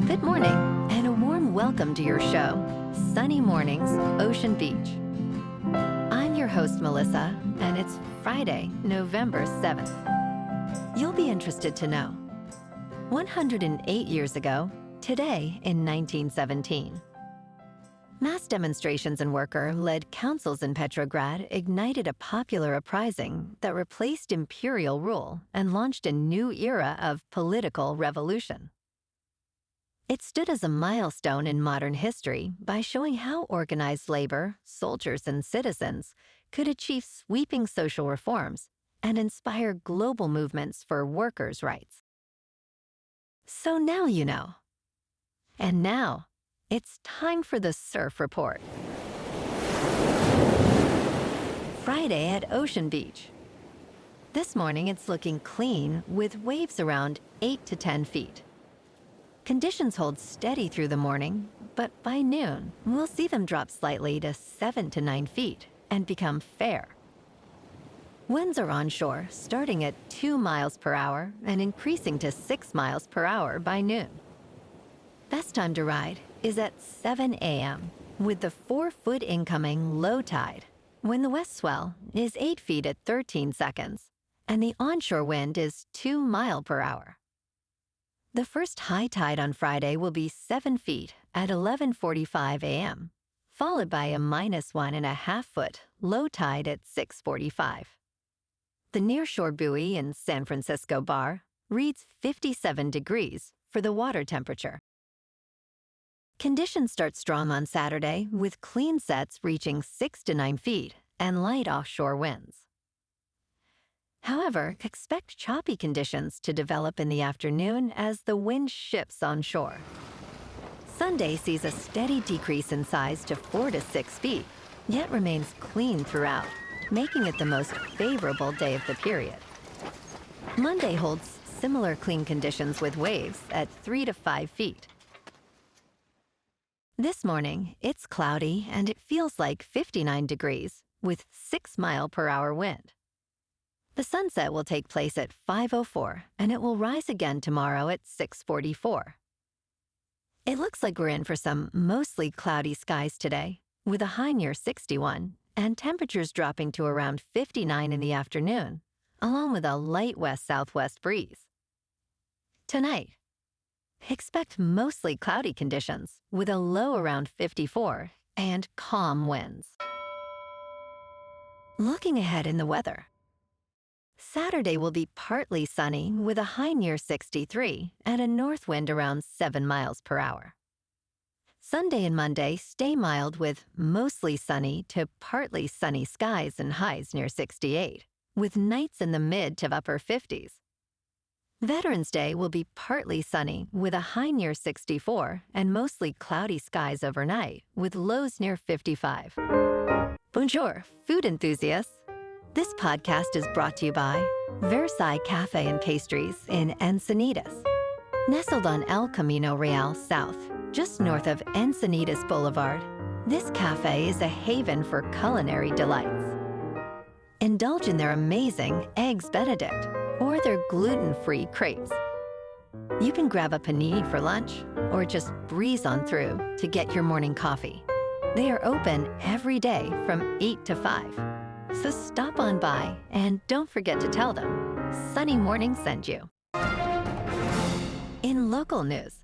Good morning, and a warm welcome to your show, Sunny Mornings, Ocean Beach. I'm your host, Melissa, and it's Friday, November 7th. You'll be interested to know. 108 years ago, today in 1917, mass demonstrations and worker-led councils in Petrograd ignited a popular uprising that replaced imperial rule and launched a new era of political revolution. It stood as a milestone in modern history by showing how organized labor, soldiers, and citizens could achieve sweeping social reforms and inspire global movements for workers' rights. So now you know. And now, it's time for the Surf Report. Friday at Ocean Beach. This morning it's looking clean with waves around 8 to 10 feet. Conditions hold steady through the morning, but by noon, we'll see them drop slightly to 7 to 9 feet and become fair. Winds are onshore, starting at 2 miles per hour and increasing to 6 miles per hour by noon. Best time to ride is at 7 a.m. with the 4-foot incoming low tide, when the west swell is 8 feet at 13 seconds and the onshore wind is 2 miles per hour. The first high tide on Friday will be 7 feet at 11:45 a.m., followed by a -1.5 foot low tide at 6:45. The nearshore buoy in San Francisco Bar reads 57 degrees for the water temperature. Conditions start strong on Saturday with clean sets reaching 6 to 9 feet and light offshore winds. However, expect choppy conditions to develop in the afternoon as the wind shifts onshore. Sunday sees a steady decrease in size to 4 to 6 feet, yet remains clean throughout, making it the most favorable day of the period. Monday holds similar clean conditions with waves at 3 to 5 feet. This morning, it's cloudy and it feels like 59 degrees with 6 mile per hour wind. The sunset will take place at 5:04 and it will rise again tomorrow at 6:44. It looks like we're in for some mostly cloudy skies today, with a high near 61 and temperatures dropping to around 59 in the afternoon, along with a light west-southwest breeze. Tonight, expect mostly cloudy conditions with a low around 54 and calm winds. Looking ahead in the weather. Saturday will be partly sunny with a high near 63 and a north wind around 7 miles per hour. Sunday and Monday stay mild with mostly sunny to partly sunny skies and highs near 68, with nights in the mid to upper 50s. Veterans Day will be partly sunny with a high near 64 and mostly cloudy skies overnight with lows near 55. Bonjour, food enthusiasts. This podcast is brought to you by Versailles Cafe and Pastries in Encinitas. Nestled on El Camino Real South, just north of Encinitas Boulevard, this cafe is a haven for culinary delights. Indulge in their amazing Eggs Benedict or their gluten-free crepes. You can grab a panini for lunch or just breeze on through to get your morning coffee. They are open every day from 8 to 5. So stop on by and don't forget to tell them Sunny Morning sent you. In local news,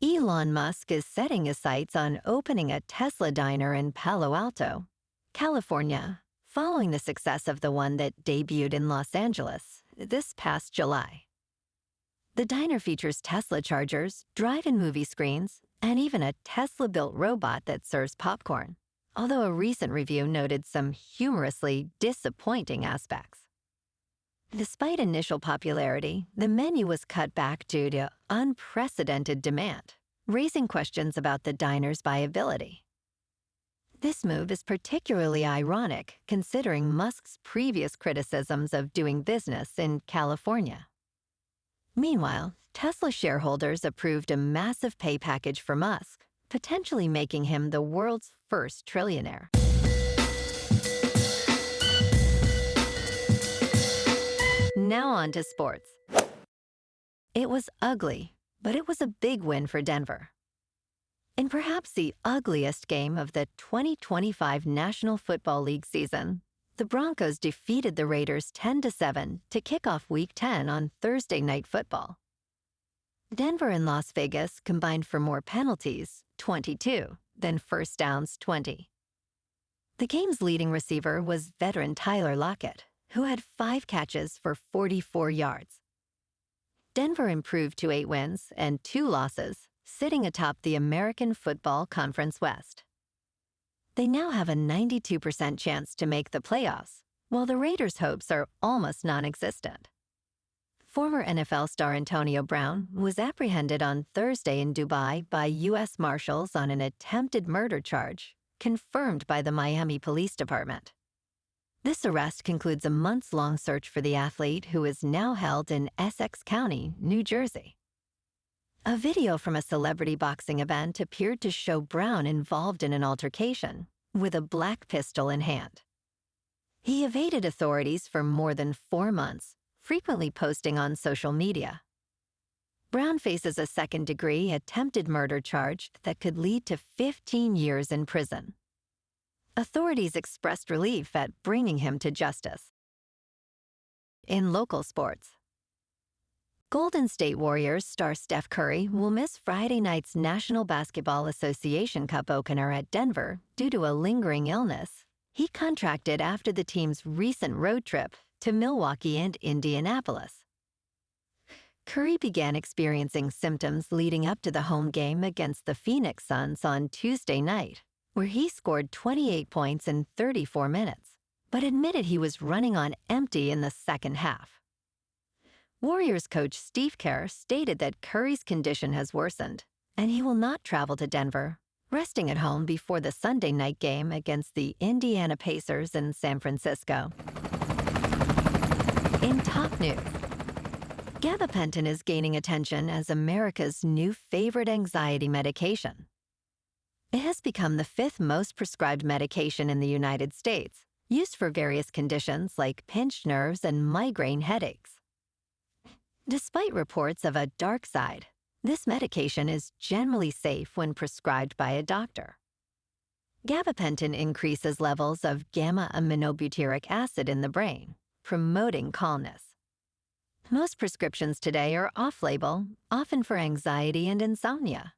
Elon Musk is setting his sights on opening a Tesla diner in Palo Alto, California, following the success of the one that debuted in Los Angeles this past July. The diner features Tesla chargers, drive-in movie screens, and even a Tesla-built robot that serves popcorn, although a recent review noted some humorously disappointing aspects. Despite initial popularity, the menu was cut back due to unprecedented demand, raising questions about the diner's viability. This move is particularly ironic considering Musk's previous criticisms of doing business in California. Meanwhile, Tesla shareholders approved a massive pay package for Musk, potentially making him the world's first trillionaire. Now on to sports. It was ugly, but it was a big win for Denver. In perhaps the ugliest game of the 2025 National Football League season, the Broncos defeated the Raiders 10-7 to kick off Week 10 on Thursday Night Football. Denver and Las Vegas combined for more penalties, 22, than first downs, 20. The game's leading receiver was veteran Tyler Lockett, who had 5 catches for 44 yards. Denver improved to 8 wins and 2 losses, sitting atop the American Football Conference West. They now have a 92% chance to make the playoffs, while the Raiders' hopes are almost non-existent. Former NFL star Antonio Brown was apprehended on Thursday in Dubai by U.S. Marshals on an attempted murder charge, confirmed by the Miami Police Department. This arrest concludes a months-long search for the athlete, who is now held in Essex County, New Jersey. A video from a celebrity boxing event appeared to show Brown involved in an altercation, with a black pistol in hand. He evaded authorities for more than 4 months, frequently posting on social media. Brown faces a second-degree attempted murder charge that could lead to 15 years in prison. Authorities expressed relief at bringing him to justice. In local sports, Golden State Warriors star Steph Curry will miss Friday night's National Basketball Association Cup opener at Denver due to a lingering illness he contracted after the team's recent road trip to Milwaukee and Indianapolis. Curry began experiencing symptoms leading up to the home game against the Phoenix Suns on Tuesday night, where he scored 28 points in 34 minutes, but admitted he was running on empty in the second half. Warriors coach Steve Kerr stated that Curry's condition has worsened, and he will not travel to Denver, resting at home before the Sunday night game against the Indiana Pacers in San Francisco. In top news, Gabapentin is gaining attention as America's new favorite anxiety medication. It has become the 5th most prescribed medication in the United States, used for various conditions like pinched nerves and migraine headaches. Despite reports of a dark side, this medication is generally safe when prescribed by a doctor. Gabapentin increases levels of gamma-aminobutyric acid in the brain, promoting calmness. Most prescriptions today are off-label, often for anxiety and insomnia.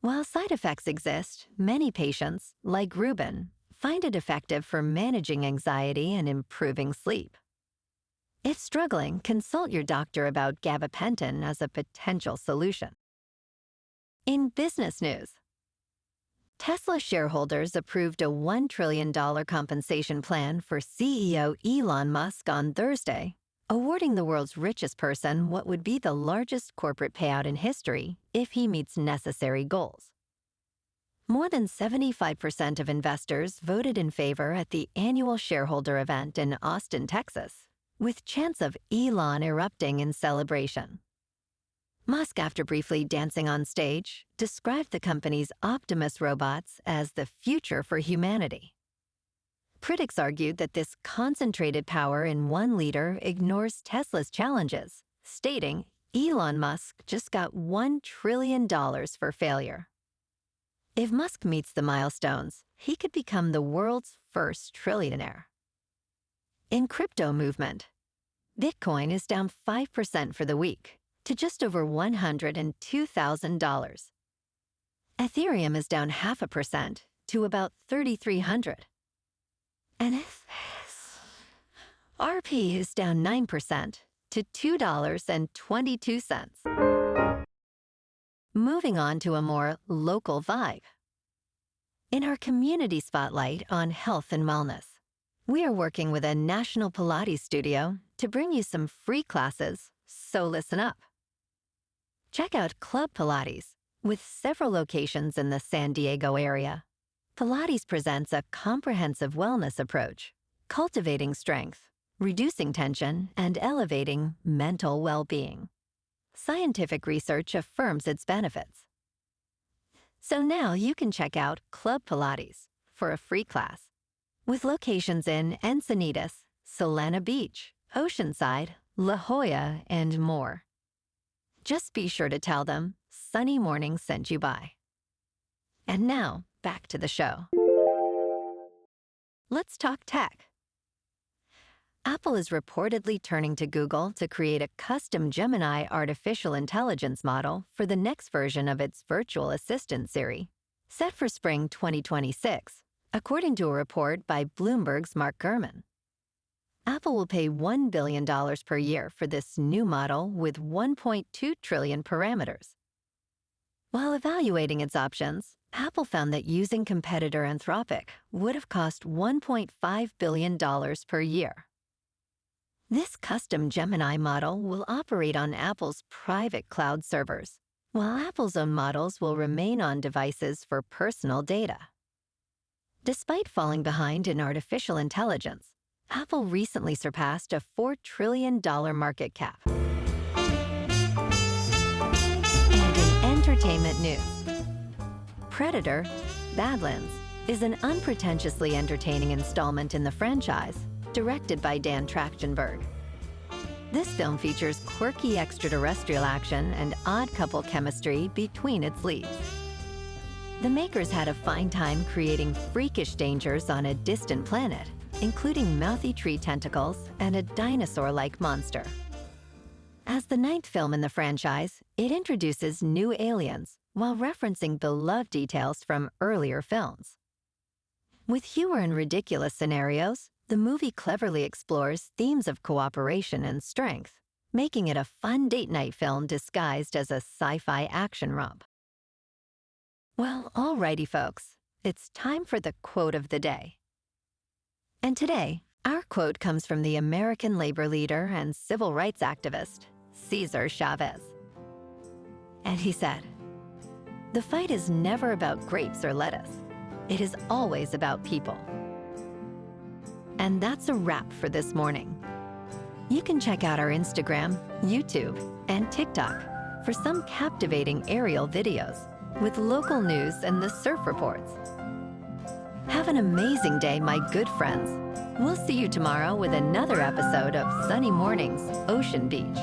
While side effects exist, many patients, like Ruben, find it effective for managing anxiety and improving sleep. If struggling, consult your doctor about gabapentin as a potential solution. In business news, Tesla shareholders approved a $1 trillion compensation plan for CEO Elon Musk on Thursday, awarding the world's richest person what would be the largest corporate payout in history if he meets necessary goals. More than 75% of investors voted in favor at the annual shareholder event in Austin, Texas, with chants of Elon erupting in celebration. Musk, after briefly dancing on stage, described the company's Optimus robots as the future for humanity. Critics argued that this concentrated power in one leader ignores Tesla's challenges, stating Elon Musk just got $1 trillion for failure. If Musk meets the milestones, he could become the world's first trillionaire. In crypto movement, Bitcoin is down 5% for the week to just over $102,000. Ethereum is down 0.5% to about 3,300. And RP is down 9% to $2.22. Moving on to a more local vibe. In our community spotlight on health and wellness, we are working with a national Pilates studio to bring you some free classes, so listen up. Check out Club Pilates, with several locations in the San Diego area. Pilates presents a comprehensive wellness approach, cultivating strength, reducing tension, and elevating mental well-being. Scientific research affirms its benefits. So now you can check out Club Pilates for a free class, with locations in Encinitas, Solana Beach, Oceanside, La Jolla, and more. Just be sure to tell them Sunny Morning sent you by. And now, back to the show. Let's talk tech. Apple is reportedly turning to Google to create a custom Gemini artificial intelligence model for the next version of its virtual assistant Siri, set for spring 2026, according to a report by Bloomberg's Mark Gurman. Apple will pay $1 billion per year for this new model with 1.2 trillion parameters. While evaluating its options, Apple found that using competitor Anthropic would have cost $1.5 billion per year. This custom Gemini model will operate on Apple's private cloud servers, while Apple's own models will remain on devices for personal data. Despite falling behind in artificial intelligence, Apple recently surpassed a $4 trillion market cap. And in entertainment news, Predator: Badlands is an unpretentiously entertaining installment in the franchise, directed by Dan Trachtenberg. This film features quirky extraterrestrial action and odd couple chemistry between its leads. The makers had a fine time creating freakish dangers on a distant planet, including mouthy tree tentacles and a dinosaur-like monster. As the 9th film in the franchise, it introduces new aliens while referencing beloved details from earlier films. With humor and ridiculous scenarios, the movie cleverly explores themes of cooperation and strength, making it a fun date night film disguised as a sci-fi action romp. Well, alrighty folks, it's time for the quote of the day. And today, our quote comes from the American labor leader and civil rights activist, Cesar Chavez. And he said, "The fight is never about grapes or lettuce. It is always about people." And that's a wrap for this morning. You can check out our Instagram, YouTube, and TikTok for some captivating aerial videos with local news and the surf reports. Have an amazing day, my good friends. We'll see you tomorrow with another episode of Sunny Mornings, Ocean Beach.